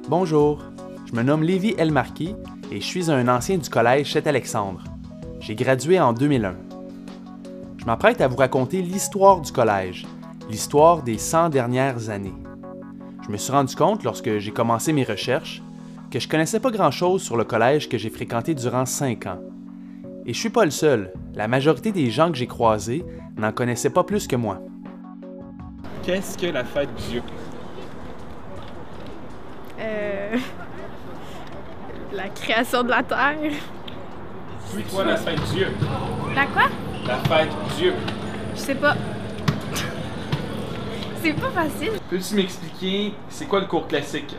Bonjour, je me nomme Lévi Elmarquis et je suis un ancien du collège Saint-Alexandre. J'ai gradué en 2001. Je m'apprête à vous raconter l'histoire du collège, l'histoire des 100 dernières années. Je me suis rendu compte, lorsque j'ai commencé mes recherches, que je connaissais pas grand-chose sur le collège que j'ai fréquenté durant 5 ans. Et je suis pas le seul, la majorité des gens que j'ai croisés n'en connaissaient pas plus que moi. Qu'est-ce que la fête Dieu? La création de la Terre. C'est quoi la fête Dieu? La quoi? La fête Dieu. Je sais pas. C'est pas facile. Peux-tu m'expliquer, c'est quoi le cours classique?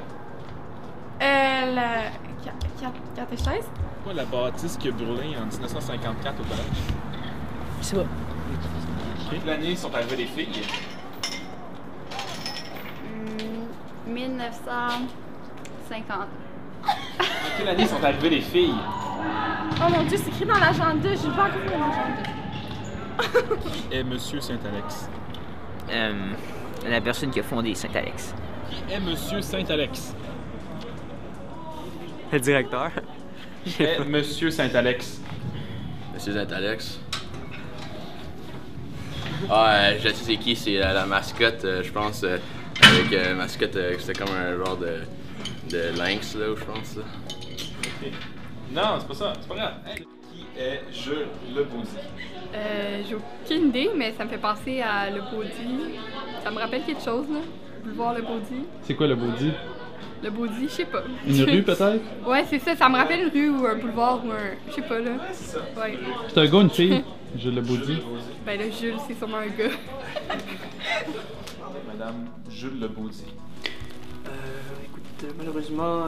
La... Catéchèse? C'est quoi la bâtisse qui a brûlé en 1954 au collège? Je sais pas. Quelle année sont arrivées les filles? 1950. En quelle année sont arrivées les filles? Oh mon Dieu, c'est écrit dans l'agenda. J'ai pas encore vu l'agenda. Qui est Monsieur Saint-Alex? La personne qui a fondé Saint-Alex. Qui est Monsieur Saint-Alex? Le directeur. Qui est Monsieur Saint-Alex? Monsieur Saint-Alex. Ah, je sais c'est qui, c'est la mascotte, je pense, avec mascotte, c'était comme un genre de lynx, là, je pense. Là. Okay. Non, c'est pas ça, c'est pas grave. Hey. Qui est Jules Lebaudy? J'ai aucune idée, mais ça me fait penser à Le Baudy. Ça me rappelle quelque chose, là. Boulevard Le Baudy. C'est quoi le Baudy? Le Baudy, je sais pas. Une rue peut-être? Ouais, c'est ça. Ça me rappelle une rue ou un boulevard ou un... Je sais pas, là. Ouais, c'est ça. Ouais. C'est un gars ou une fille? Jules Lebaudy. Ben là, Jules, c'est sûrement un gars. Madame Jules Lebaudy. Écoute, malheureusement,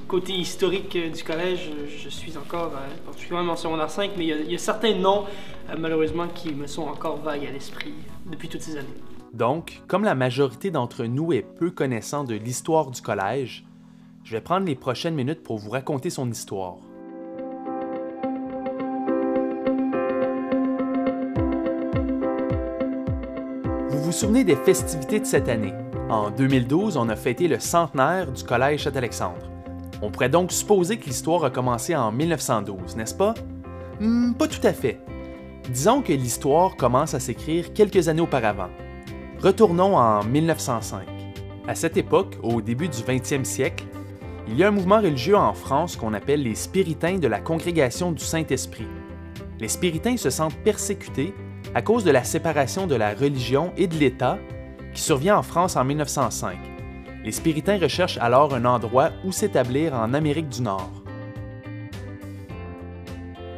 côté historique du collège, je suis encore, particulièrement en secondaire 5, mais il y a certains noms, malheureusement, qui me sont encore vagues à l'esprit depuis toutes ces années. Donc, comme la majorité d'entre nous est peu connaissant de l'histoire du collège, je vais prendre les prochaines minutes pour vous raconter son histoire. Vous vous souvenez des festivités de cette année? En 2012, on a fêté le centenaire du collège Saint-Alexandre. On pourrait donc supposer que l'histoire a commencé en 1912, n'est-ce pas? Pas tout à fait. Disons que l'histoire commence à s'écrire quelques années auparavant. Retournons en 1905. À cette époque, au début du 20e siècle, il y a un mouvement religieux en France qu'on appelle les Spiritains de la Congrégation du Saint-Esprit. Les Spiritains se sentent persécutés à cause de la séparation de la religion et de l'État qui survient en France en 1905. Les Spiritains recherchent alors un endroit où s'établir en Amérique du Nord.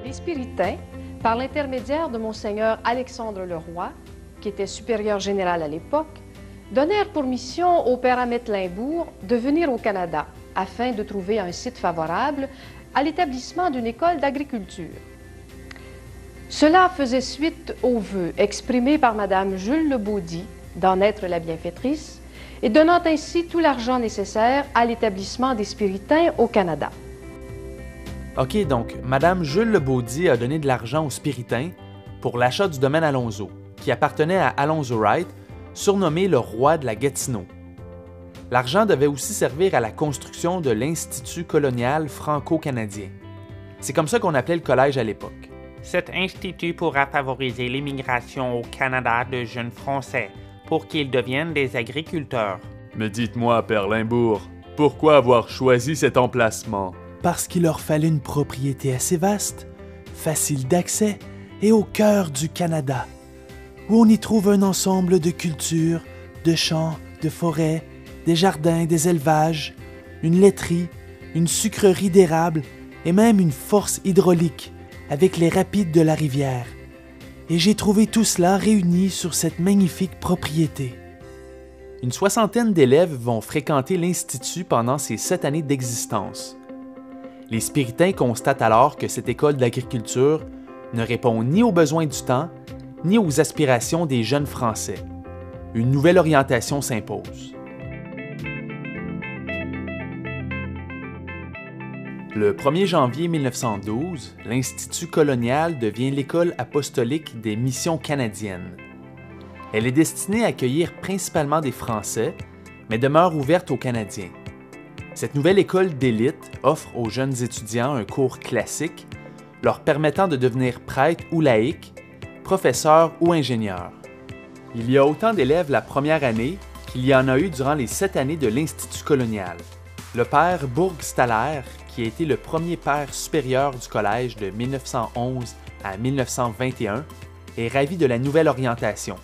Les Spiritains, par l'intermédiaire de Monseigneur Alexandre Leroy, qui était supérieur général à l'époque, donnèrent pour mission au père Amet-Limbourg de venir au Canada afin de trouver un site favorable à l'établissement d'une école d'agriculture. Cela faisait suite aux vœux exprimés par Mme Jules Lebaudy d'en être la bienfaitrice et donnant ainsi tout l'argent nécessaire à l'établissement des Spiritains au Canada. OK, donc Mme Jules Lebaudy a donné de l'argent aux Spiritains pour l'achat du domaine Alonzo, qui appartenait à Alonzo Wright, surnommé le roi de la Gatineau. L'argent devait aussi servir à la construction de l'Institut colonial franco-canadien. C'est comme ça qu'on appelait le collège à l'époque. Cet institut pourra favoriser l'immigration au Canada de jeunes Français pour qu'ils deviennent des agriculteurs. Mais dites-moi, Père Limbourg, pourquoi avoir choisi cet emplacement? Parce qu'il leur fallait une propriété assez vaste, facile d'accès et au cœur du Canada, où on y trouve un ensemble de cultures, de champs, de forêts, des jardins, des élevages, une laiterie, une sucrerie d'érable et même une force hydraulique avec les rapides de la rivière. Et j'ai trouvé tout cela réuni sur cette magnifique propriété. Une soixantaine d'élèves vont fréquenter l'Institut pendant ses 7 années d'existence. Les Spiritains constatent alors que cette école d'agriculture ne répond ni aux besoins du temps, ni aux aspirations des jeunes Français. Une nouvelle orientation s'impose. Le 1er janvier 1912, l'Institut colonial devient l'École apostolique des missions canadiennes. Elle est destinée à accueillir principalement des Français, mais demeure ouverte aux Canadiens. Cette nouvelle école d'élite offre aux jeunes étudiants un cours classique, leur permettant de devenir prêtre ou laïc, professeur ou ingénieur. Il y a autant d'élèves la première année qu'il y en a eu durant les 7 années de l'Institut colonial. Le père Burgstaller, qui a été le premier père supérieur du collège de 1911 à 1921, est ravi de la nouvelle orientation.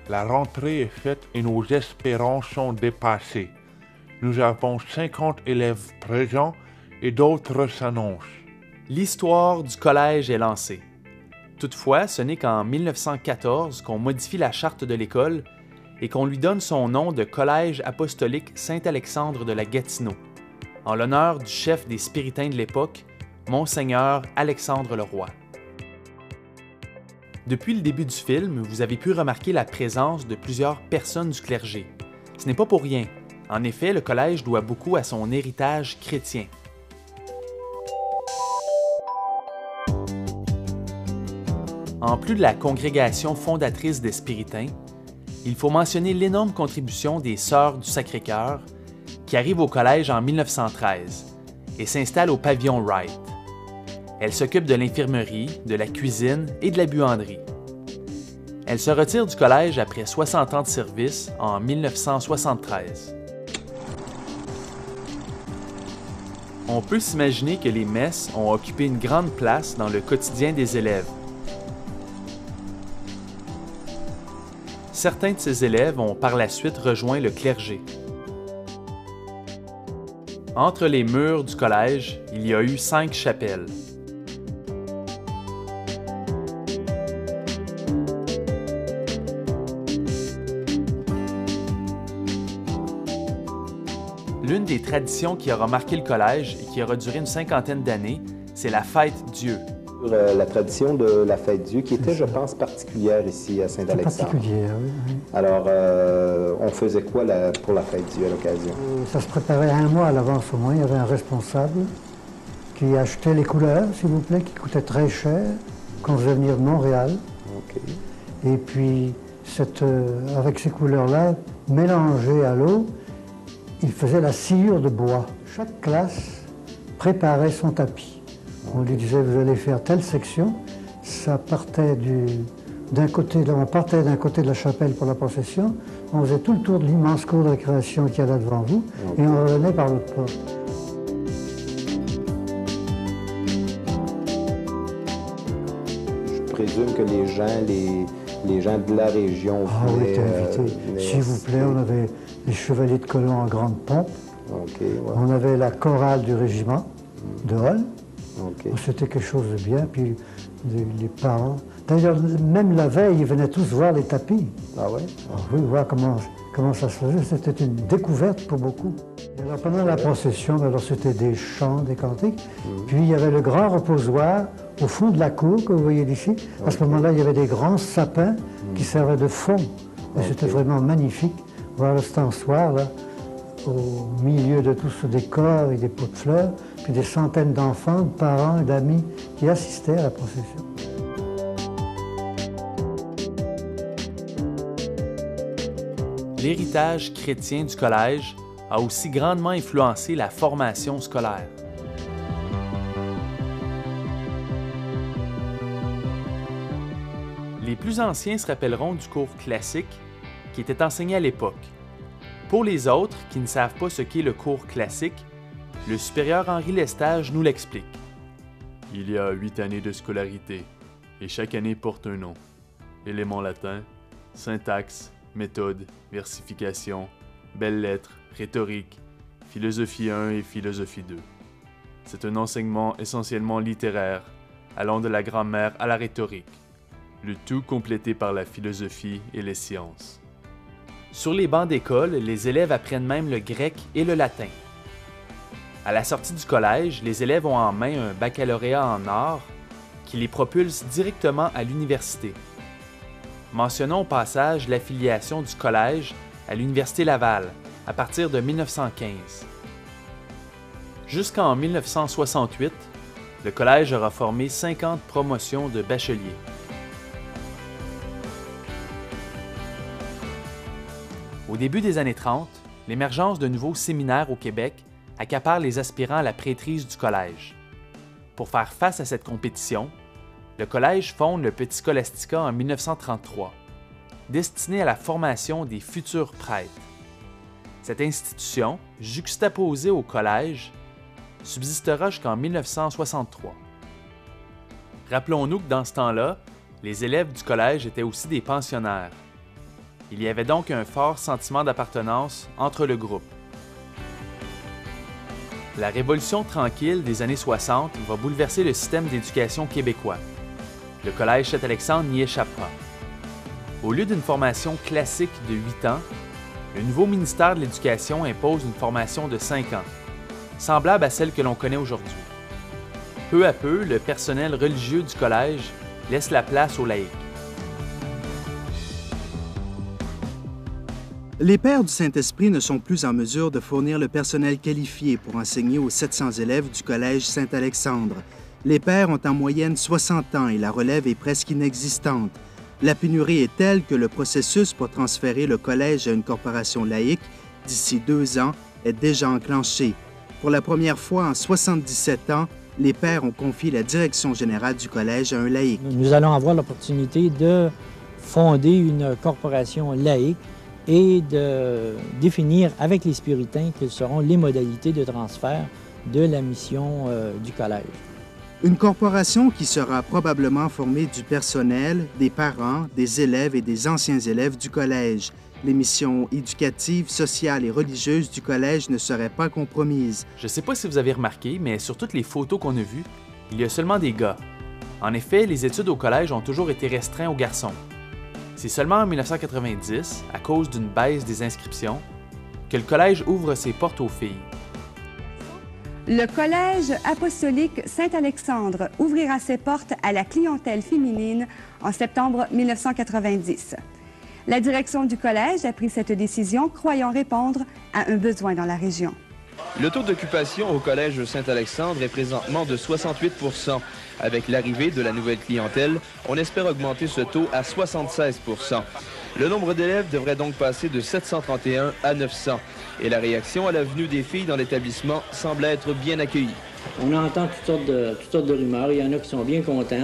La rentrée est faite et nos espérances sont dépassées. Nous avons 50 élèves présents et d'autres s'annoncent. L'histoire du collège est lancée. Toutefois, ce n'est qu'en 1914 qu'on modifie la charte de l'école et qu'on lui donne son nom de Collège apostolique Saint-Alexandre de la Gatineau, en l'honneur du chef des Spiritains de l'époque, Monseigneur Alexandre le Roy. Depuis le début du film, vous avez pu remarquer la présence de plusieurs personnes du clergé. Ce n'est pas pour rien. En effet, le collège doit beaucoup à son héritage chrétien. En plus de la congrégation fondatrice des Spiritains, il faut mentionner l'énorme contribution des Sœurs du Sacré-Cœur qui arrivent au collège en 1913 et s'installent au pavillon Wright. Elles s'occupent de l'infirmerie, de la cuisine et de la buanderie. Elles se retirent du collège après 60 ans de service en 1973. On peut s'imaginer que les messes ont occupé une grande place dans le quotidien des élèves. Certains de ces élèves ont par la suite rejoint le clergé. Entre les murs du collège, il y a eu 5 chapelles. L'une des traditions qui aura marqué le collège et qui aura duré une 50aine d'années, c'est la fête Dieu. La tradition de la fête Dieu, qui était, je pense, particulière ici à Saint-Alexandre. Particulière, oui. Alors, on faisait quoi pour la fête Dieu à l'occasion? Ça se préparait 1 mois à l'avance au moins. Il y avait un responsable qui achetait les couleurs, s'il vous plaît, qui coûtaient très cher, qu'on faisait venir de Montréal. OK. Et puis, avec ces couleurs-là, mélangées à l'eau, il faisait la sciure de bois. Chaque classe préparait son tapis. On lui disait, vous allez faire telle section. Ça partait d'un côté de la chapelle pour la procession. On faisait tout le tour de l'immense cour de récréation qu'il y a là devant vous. Et on revenait par l'autre porte. Je présume que les gens de la région oui, étaient invités. S'il vous plaît, on avait les chevaliers de colon en grande pompe. Okay, ouais. On avait la chorale du régiment de Hall. Okay. C'était quelque chose de bien. Puis les parents. D'ailleurs, même la veille, ils venaient tous voir les tapis. Ah ouais? Oui, voir comment ça se faisait. C'était une découverte pour beaucoup. Et alors, pendant la procession, c'était des chants, des cantiques. Puis il y avait le grand reposoir au fond de la cour que vous voyez d'ici. À ce moment-là, il y avait des grands sapins qui servaient de fond. Et c'était vraiment magnifique. Voir le stensoir, là, au milieu de tout ce décor avec des pots de fleurs, puis des centaines d'enfants, de parents et d'amis qui assistaient à la procession. L'héritage chrétien du collège a aussi grandement influencé la formation scolaire. Les plus anciens se rappelleront du cours classique qui était enseigné à l'époque. Pour les autres qui ne savent pas ce qu'est le cours classique, le supérieur Henri Lestage nous l'explique. Il y a 8 années de scolarité, et chaque année porte un nom. Éléments latins, syntaxe, méthode, versification, belles-lettres, rhétorique, philosophie 1 et philosophie 2. C'est un enseignement essentiellement littéraire, allant de la grammaire à la rhétorique, le tout complété par la philosophie et les sciences. Sur les bancs d'école, les élèves apprennent même le grec et le latin. À la sortie du collège, les élèves ont en main un baccalauréat en arts qui les propulse directement à l'université. Mentionnons au passage l'affiliation du collège à l'Université Laval à partir de 1915. Jusqu'en 1968, le collège aura formé 50 promotions de bacheliers. Au début des années 30, l'émergence de nouveaux séminaires au Québec accapare les aspirants à la prêtrise du collège. Pour faire face à cette compétition, le collège fonde le Petit Scholastica en 1933, destiné à la formation des futurs prêtres. Cette institution, juxtaposée au collège, subsistera jusqu'en 1963. Rappelons-nous que dans ce temps-là, les élèves du collège étaient aussi des pensionnaires. Il y avait donc un fort sentiment d'appartenance entre le groupe. La Révolution tranquille des années 60 va bouleverser le système d'éducation québécois. Le Collège Saint-Alexandre n'y échappe pas. Au lieu d'une formation classique de 8 ans, le nouveau ministère de l'Éducation impose une formation de 5 ans, semblable à celle que l'on connaît aujourd'hui. Peu à peu, le personnel religieux du collège laisse la place aux laïcs. Les pères du Saint-Esprit ne sont plus en mesure de fournir le personnel qualifié pour enseigner aux 700 élèves du Collège Saint-Alexandre. Les pères ont en moyenne 60 ans et la relève est presque inexistante. La pénurie est telle que le processus pour transférer le collège à une corporation laïque d'ici 2 ans est déjà enclenché. Pour la première fois en 77 ans, les pères ont confié la direction générale du collège à un laïc. Nous allons avoir l'opportunité de fonder une corporation laïque et de définir avec les Spiritains quelles seront les modalités de transfert de la mission du collège. Une corporation qui sera probablement formée du personnel, des parents, des élèves et des anciens élèves du collège. Les missions éducatives, sociales et religieuses du collège ne seraient pas compromises. Je ne sais pas si vous avez remarqué, mais sur toutes les photos qu'on a vues, il y a seulement des gars. En effet, les études au collège ont toujours été restreintes aux garçons. C'est seulement en 1990, à cause d'une baisse des inscriptions, que le collège ouvre ses portes aux filles. Le Collège apostolique Saint-Alexandre ouvrira ses portes à la clientèle féminine en septembre 1990. La direction du collège a pris cette décision, croyant répondre à un besoin dans la région. Le taux d'occupation au Collège Saint-Alexandre est présentement de 68 %. Avec l'arrivée de la nouvelle clientèle, on espère augmenter ce taux à 76 %. Le nombre d'élèves devrait donc passer de 731 à 900. Et la réaction à la venue des filles dans l'établissement semble être bien accueillie. On entend toutes sortes de rumeurs. Il y en a qui sont bien contents.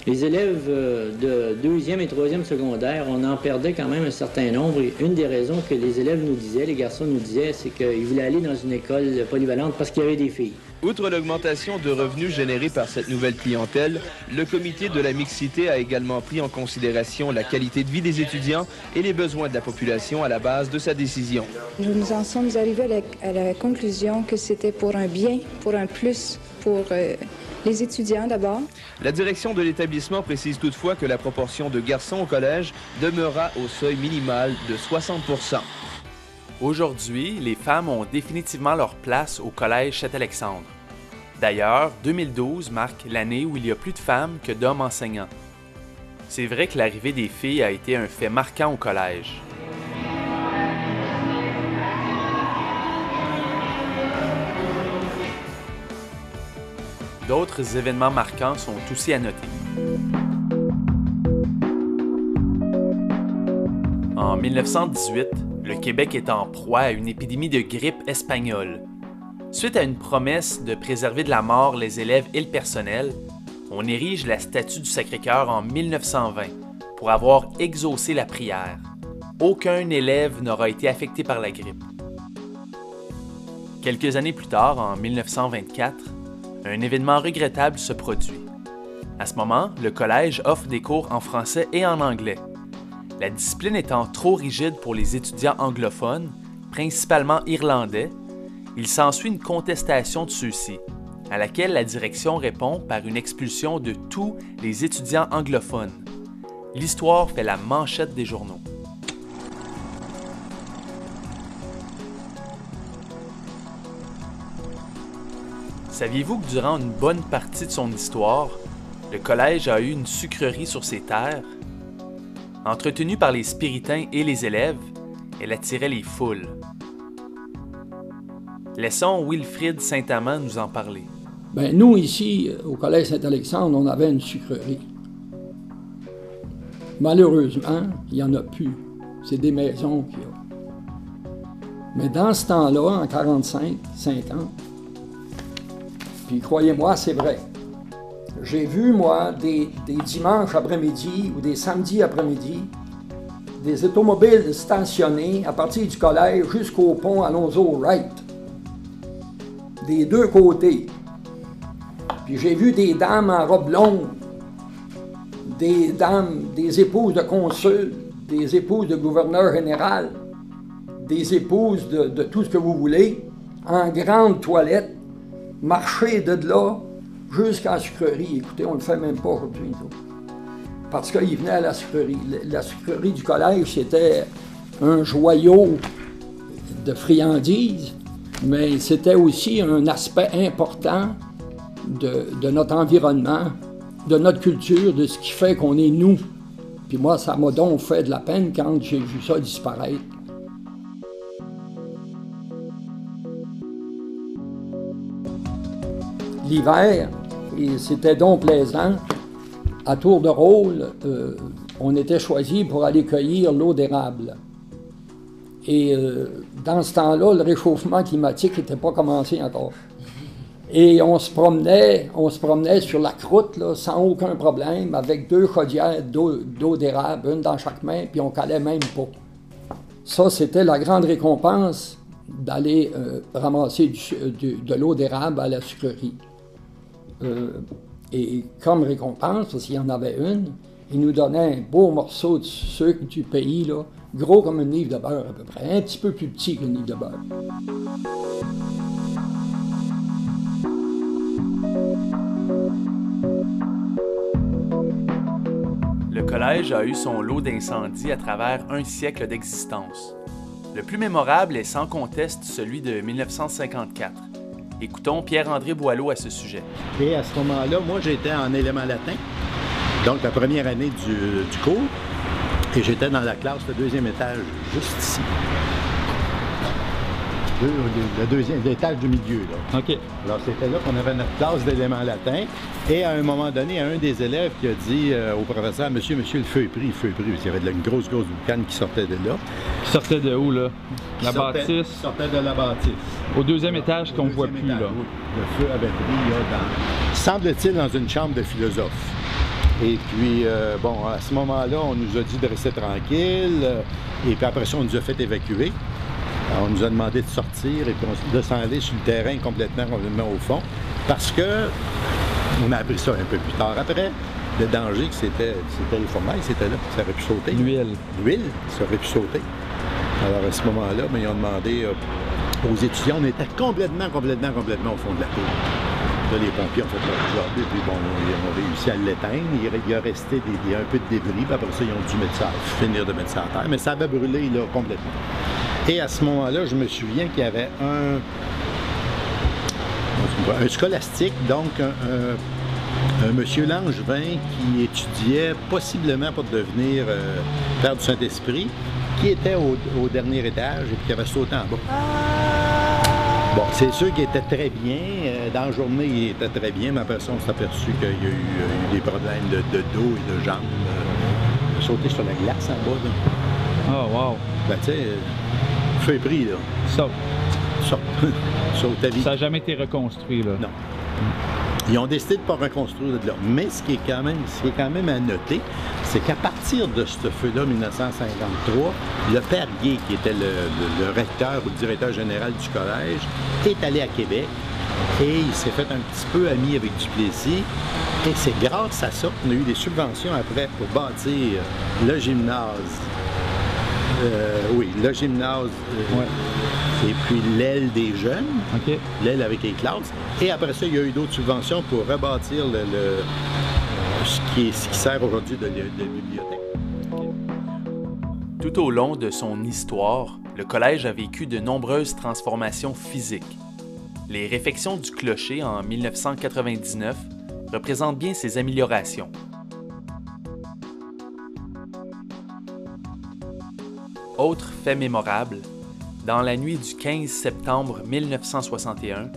Les élèves de 2e et 3e secondaire, on en perdait quand même un certain nombre. Et une des raisons que les élèves nous disaient, les garçons nous disaient, c'est qu'ils voulaient aller dans une école polyvalente parce qu'il y avait des filles. Outre l'augmentation de revenus générés par cette nouvelle clientèle, le comité de la mixité a également pris en considération la qualité de vie des étudiants et les besoins de la population à la base de sa décision. Nous en sommes arrivés à la conclusion que c'était pour un bien, pour un plus, pour les étudiants d'abord. La direction de l'établissement précise toutefois que la proportion de garçons au collège demeurera au seuil minimal de 60 %. Aujourd'hui, les femmes ont définitivement leur place au Collège Saint-Alexandre. D'ailleurs, 2012 marque l'année où il y a plus de femmes que d'hommes enseignants. C'est vrai que l'arrivée des filles a été un fait marquant au collège. D'autres événements marquants sont aussi à noter. En 1918, le Québec est en proie à une épidémie de grippe espagnole. Suite à une promesse de préserver de la mort les élèves et le personnel, on érige la statue du Sacré-Cœur en 1920 pour avoir exaucé la prière. Aucun élève n'aura été affecté par la grippe. Quelques années plus tard, en 1924, un événement regrettable se produit. À ce moment, le collège offre des cours en français et en anglais. La discipline étant trop rigide pour les étudiants anglophones, principalement irlandais, il s'ensuit une contestation de ceux-ci, à laquelle la direction répond par une expulsion de tous les étudiants anglophones. L'histoire fait la manchette des journaux. Saviez-vous que durant une bonne partie de son histoire, le collège a eu une sucrerie sur ses terres? Entretenue par les Spiritains et les élèves, elle attirait les foules. Laissons Wilfrid Saint-Amand nous en parler. Bien, nous, ici, au Collège Saint-Alexandre, on avait une sucrerie. Malheureusement, il n'y en a plus. C'est des maisons qu'il y a. Mais dans ce temps-là, en 45, 50, puis croyez-moi, c'est vrai. J'ai vu, moi, des dimanches après-midi ou des samedis après-midi, des automobiles stationnés à partir du collège jusqu'au pont Alonzo-Wright, des deux côtés. Puis j'ai vu des dames en robe longue, des dames, des épouses de consul, des épouses de gouverneur général, des épouses de tout ce que vous voulez, en grande toilette, marcher de là jusqu'à la sucrerie. Écoutez, on ne le fait même pas aujourd'hui, nous. Parce qu'ils venaient à la sucrerie. La sucrerie du collège, c'était un joyau de friandises, mais c'était aussi un aspect important de notre environnement, de notre culture, de ce qui fait qu'on est nous. Puis moi, ça m'a donc fait de la peine quand j'ai vu ça disparaître. L'hiver, et c'était donc plaisant, à tour de rôle, on était choisi pour aller cueillir l'eau d'érable. Et dans ce temps-là, le réchauffement climatique n'était pas commencé encore. Et on se promenait sur la croûte, là, sans aucun problème, avec 2 chaudières d'eau d'érable, une dans chaque main, puis on calait même pas. Ça, c'était la grande récompense d'aller ramasser de l'eau d'érable à la sucrerie. Et comme récompense, parce qu'il y en avait une, ils nous donnaient un beau morceau de sucre du pays, là, gros comme une livre de beurre à peu près, un petit peu plus petit qu'une livre de beurre. Le collège a eu son lot d'incendies à travers un siècle d'existence. Le plus mémorable est sans conteste celui de 1954. Écoutons Pierre-André Boileau à ce sujet. Et à ce moment-là, moi, j'étais en élément latin, donc la première année du cours, et j'étais dans la classe, le 2e étage, juste ici. Le 2e, l'étage du milieu, là. OK. Alors, c'était là qu'on avait notre classe d'éléments latin, et à un moment donné, un des élèves qui a dit au professeur, monsieur, le feu est pris, il y avait une grosse boucane qui sortait de là. Qui sortait de où, là? La bâtisse? Qui sortait de la bâtisse. Au 2e étage qu'on ne voit plus, là. Le feu avait pris, là, semble-t-il, dans une chambre de philosophe. Et puis, bon, à ce moment-là, on nous a dit de rester tranquille, et puis après ça, on nous a fait évacuer. Alors, on nous a demandé de sortir et puis de s'en aller sur le terrain complètement au fond, parce que, on a appris ça un peu plus tard après, le danger que c'était le formail, c'était là, ça aurait pu sauter. L'huile, ça aurait pu sauter. Alors à ce moment-là, ben, ils ont demandé aux étudiants, on était complètement au fond de la cour. Là, les pompiers ont fait leur job, et puis bon, ils ont réussi à l'éteindre. Il y a resté un peu de débris, puis après ça, ils ont dû finir de mettre ça à terre, mais ça avait brûlé là, complètement. Et à ce moment-là, je me souviens qu'il y avait un scolastique, donc un monsieur Langevin qui étudiait possiblement pour devenir père du Saint-Esprit, qui était au dernier étage et qui avait sauté en bas. Bon, c'est sûr qu'il était très bien. Dans la journée, il était très bien, mais après ça, on s'est aperçu qu'il y a eu des problèmes de dos et de jambes. Il a sauté sur la glace en bas. Là. Oh, wow! Ben, tu sais, feu pris, là. Saute. Saute ta vie. Ça n'a jamais été reconstruit, là. Non. Ils ont décidé de ne pas reconstruire de là. Mais ce qui est quand même à noter, c'est qu'à partir de ce feu-là, 1953, le père Gué, qui était le recteur ou le directeur général du collège, est allé à Québec et il s'est fait un petit peu ami avec Duplessis. Et c'est grâce à ça qu'on a eu des subventions après pour bâtir le gymnase. Le gymnase et puis l'aile des jeunes, l'aile avec les classes. Et après ça, il y a eu d'autres subventions pour rebâtir ce qui sert aujourd'hui de bibliothèque. Tout au long de son histoire, le collège a vécu de nombreuses transformations physiques. Les réfections du clocher en 1999 représentent bien ces améliorations. Autre fait mémorable, dans la nuit du 15 septembre 1961,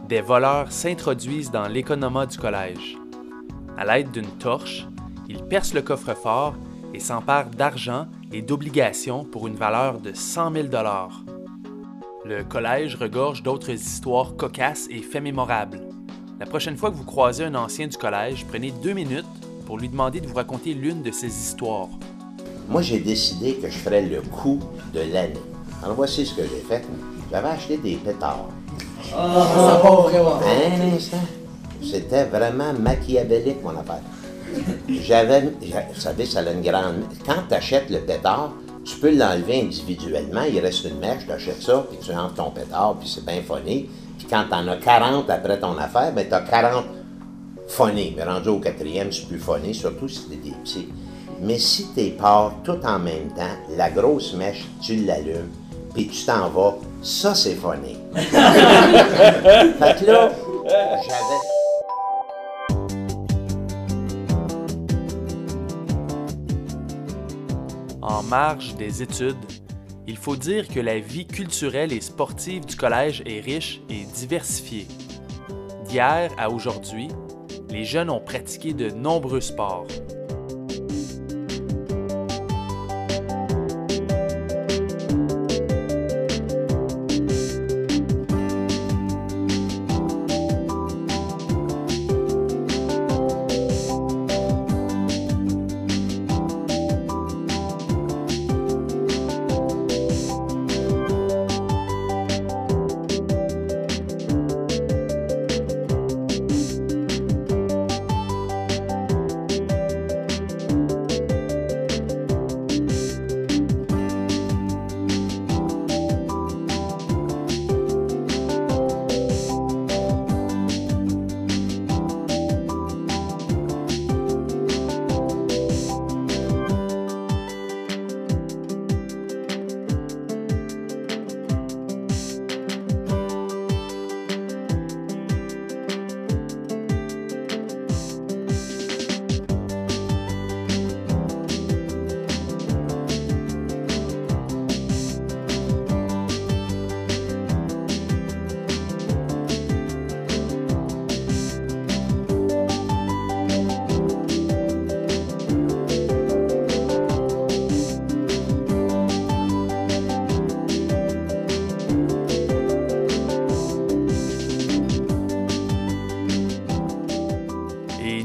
des voleurs s'introduisent dans l'économat du collège. À l'aide d'une torche, ils percent le coffre-fort et s'emparent d'argent et d'obligations pour une valeur de 100 000 $. Le collège regorge d'autres histoires cocasses et faits mémorables. La prochaine fois que vous croisez un ancien du collège, prenez 2 minutes pour lui demander de vous raconter l'une de ses histoires. Moi, j'ai décidé que je ferais le coup de l'année. Alors, voici ce que j'ai fait. J'avais acheté des pétards. Ça part vraiment. Un instant. C'était vraiment machiavélique, mon affaire. Vous savez, ça a une grande... Quand tu achètes le pétard, tu peux l'enlever individuellement, il reste une mèche, tu achètes ça, puis tu entres ton pétard, puis c'est bien phoné. Puis quand tu en as 40 après ton affaire, bien, tu as 40 phonés. Mais rendu au 4e, c'est plus phoné, surtout si c'est des petits. Mais si tu pars tout en même temps, la grosse mèche, tu l'allumes, puis tu t'en vas, ça, c'est phoné. Fait que là, j'avais... En marge des études, il faut dire que la vie culturelle et sportive du collège est riche et diversifiée. D'hier à aujourd'hui, les jeunes ont pratiqué de nombreux sports.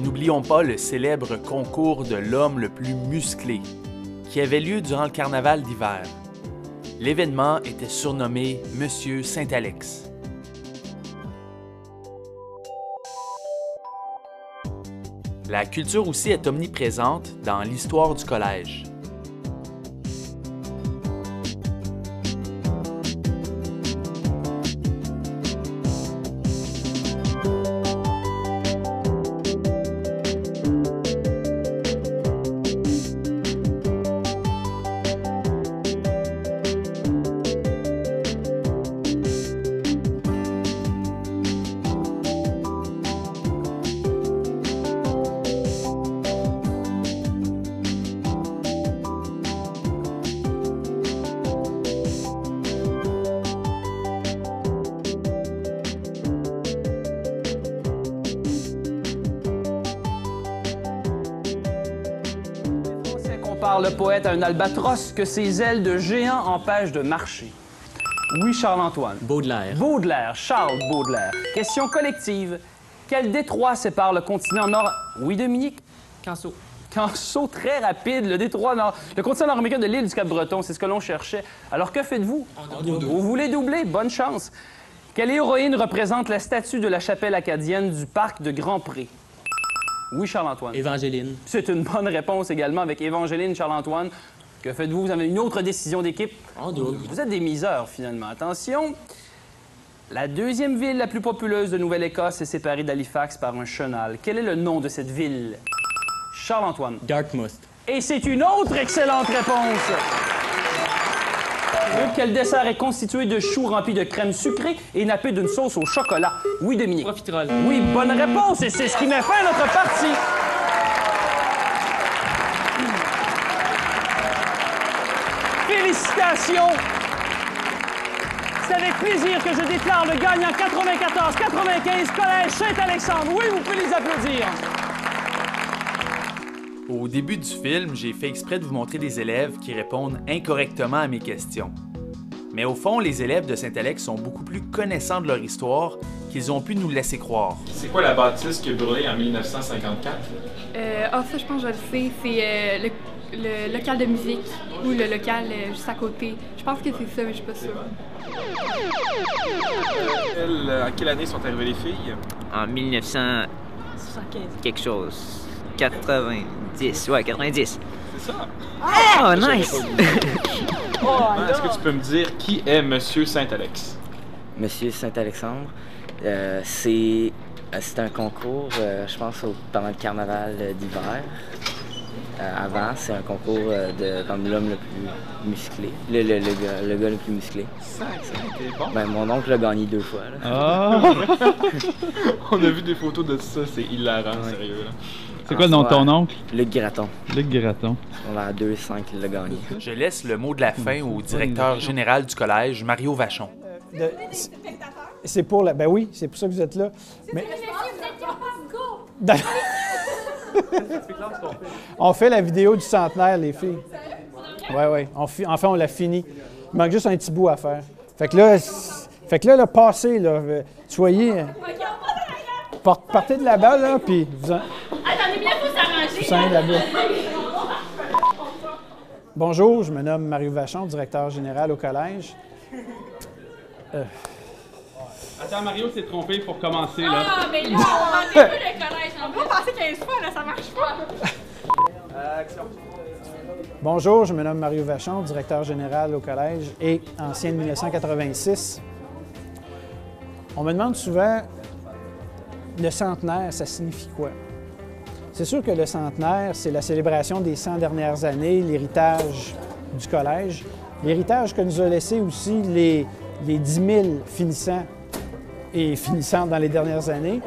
N'oublions pas le célèbre concours de l'homme le plus musclé, qui avait lieu durant le carnaval d'hiver. L'événement était surnommé Monsieur Saint-Alex. La culture aussi est omniprésente dans l'histoire du collège. Par le poète à un albatros que ses ailes de géant empêchent de marcher. Oui, Charles-Antoine. Baudelaire. Baudelaire, Charles Baudelaire. Question collective. Quel détroit sépare le continent nord... Oui, Dominique? Canso. Canso, très rapide. Le détroit nord... Le continent nord-américain de l'île du Cap-Breton, c'est ce que l'on cherchait. Alors, que faites-vous? Vous voulez doubler? Bonne chance. Quelle héroïne représente la statue de la chapelle acadienne du parc de Grand-Pré? Oui, Charles-Antoine. Évangéline. C'est une bonne réponse également avec Évangéline, Charles-Antoine. Que faites-vous? Vous avez une autre décision d'équipe? Vous êtes des miseurs, finalement. Attention. La deuxième ville la plus populeuse de Nouvelle-Écosse est séparée d'Halifax par un chenal. Quel est le nom de cette ville? Charles-Antoine. Dartmouth. Et c'est une autre excellente réponse! Quel dessert est constitué de choux remplis de crème sucrée et nappé d'une sauce au chocolat? Oui, Dominique. Profiterole. Oui, bonne réponse, et c'est ce qui met fin à notre partie. Félicitations! C'est avec plaisir que je déclare le gagnant 94-95 Collège Saint-Alexandre. Oui, vous pouvez les applaudir. Au début du film, j'ai fait exprès de vous montrer des élèves qui répondent incorrectement à mes questions. Mais au fond, les élèves de Saint-Alex sont beaucoup plus connaissants de leur histoire qu'ils ont pu nous laisser croire. C'est quoi la bâtisse qui a brûlé en 1954? Ça, je pense que je le sais. C'est le local de musique ou le local juste à côté. Je pense que c'est ça, mais je suis pas sûre. En quelle année sont arrivées les filles? En 1900... quelque chose. 90. Ouais, 90. C'est ça? Oh, nice! Est-ce que tu peux me dire qui est Monsieur Saint-Alex? Monsieur Saint-Alexandre, c'est un concours, je pense, pendant le carnaval d'hiver. Avant, c'est un concours comme l'homme le plus musclé, le gars le plus musclé. T'es bon? Ben, mon oncle l'a gagné 2 fois. Là. Ah! On a vu des photos de ça, c'est hilarant, sérieux. Là. C'est quoi le nom de ton oncle? Luc Graton. Luc Graton. On a 2-5, il l'a gagné. Je laisse le mot de la fin au directeur général du collège, Mario Vachon. C'est pour la... Ben oui, c'est pour ça que vous êtes là. Mais... On fait la vidéo du centenaire, les filles. Oui. Enfin, on l'a fini. Il manque juste un petit bout à faire. Fait que là, passez, là. Soyez... Partez de là-bas, là, puis vous... Attendez bien, faut s'arranger. Là-bas. Bonjour, je me nomme Mario Vachon, directeur général au collège. Attends, Mario s'est trompé, il faut recommencer, là. Ah, mais là, on va un peu le collège. On va passer 15 fois, là, ça marche pas. Action. Bonjour, je me nomme Mario Vachon, directeur général au collège et ancien de 1986. On me demande souvent, le centenaire, ça signifie quoi? C'est sûr que le centenaire, c'est la célébration des 100 dernières années, l'héritage du collège, l'héritage que nous a laissé aussi les 10 000 finissants et finissantes dans les dernières années.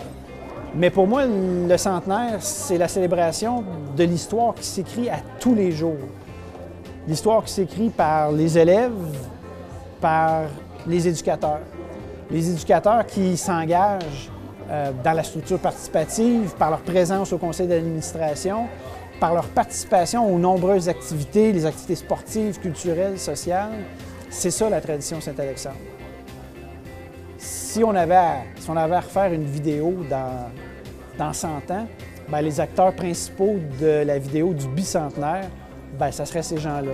Mais pour moi, le centenaire, c'est la célébration de l'histoire qui s'écrit à tous les jours. L'histoire qui s'écrit par les élèves, par les éducateurs. Les éducateurs qui s'engagent dans la structure participative, par leur présence au conseil d'administration, par leur participation aux nombreuses activités, les activités sportives, culturelles, sociales. C'est ça la tradition Saint-Alexandre. Si on avait à refaire une vidéo dans 100 ans, bien, les acteurs principaux de la vidéo du bicentenaire, bien, ça serait ces gens-là.